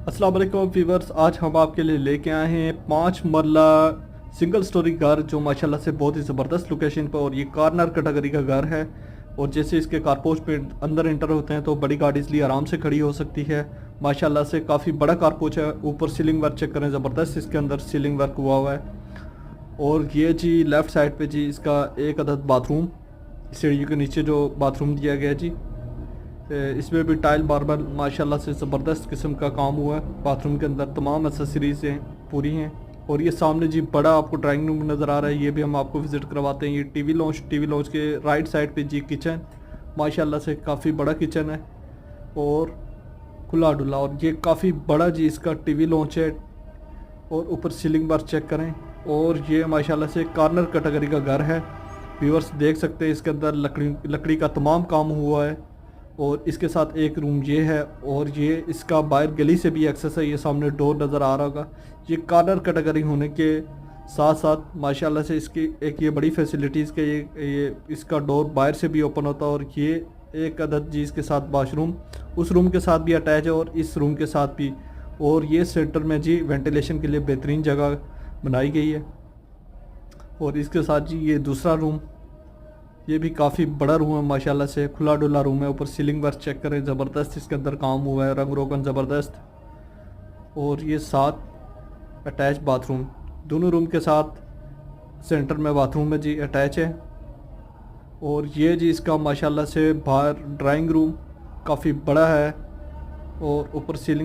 अस्सलाम वालेकुम व्यूवर्स, आज हम आपके लिए लेके आए हैं 5 मरला सिंगल स्टोरी घर जो माशाल्लाह से बहुत ही ज़बरदस्त लोकेशन पर, और ये कॉर्नर कैटेगरी का घर है। और जैसे इसके कारपोच पे अंदर इंटर होते हैं तो बड़ी गाड़ी इसलिए आराम से खड़ी हो सकती है। माशाल्लाह से काफ़ी बड़ा कारपोच है। ऊपर सीलिंग वर्क चेक करें, ज़बरदस्त इसके अंदर सीलिंग वर्क हुआ है। और ये जी लेफ़्ट साइड पे जी इसका एक अदद बाथरूम, सीढ़ी के नीचे जो बाथरूम दिया गया जी, इसमें भी टाइल मार्बल माशाल्लाह से ज़बरदस्त किस्म का काम हुआ है। बाथरूम के अंदर तमाम एक्सेसरीज हैं, पूरी हैं। और ये सामने जी बड़ा आपको ड्राइंग रूम नज़र आ रहा है, ये भी हम आपको विज़िट करवाते हैं। ये टीवी लॉन्च के राइट साइड पे जी किचन, माशाल्लाह से काफ़ी बड़ा किचन है और खुला डुला। और ये काफ़ी बड़ा जी इसका टीवी लॉन्च है। और ऊपर सीलिंग बार चेक करें। और ये माशाल्लाह से कॉर्नर कैटेगरी का घर है। व्यूअर्स देख सकते हैं इसके अंदर लकड़ी का तमाम काम हुआ है। और इसके साथ एक रूम ये है, और ये इसका बाहर गली से भी एक्सेस है। ये सामने डोर नज़र आ रहा होगा। ये कॉर्नर कैटेगरी होने के साथ साथ माशाल्लाह से इसकी एक ये बड़ी फैसिलिटीज़ के ये इसका डोर बाहर से भी ओपन होता है। और ये एक अदद जी इसके साथ वाशरूम उस रूम के साथ भी अटैच है और इस रूम के साथ भी। और ये सेंटर में जी वेंटिलेशन के लिए बेहतरीन जगह बनाई गई है। और इसके साथ जी ये दूसरा रूम, ये भी काफ़ी बड़ा रूम है, माशाल्लाह से खुला डुला रूम है। ऊपर सीलिंग वर्क चेक करें, ज़बरदस्त इसके अंदर काम हुआ है, रंग रोगन ज़बरदस्त। और ये 7 अटैच बाथरूम, दोनों रूम के साथ सेंटर में बाथरूम में जी अटैच है। और ये जी इसका माशाल्लाह से बाहर ड्राइंग रूम काफ़ी बड़ा है। और ऊपर सीलिंग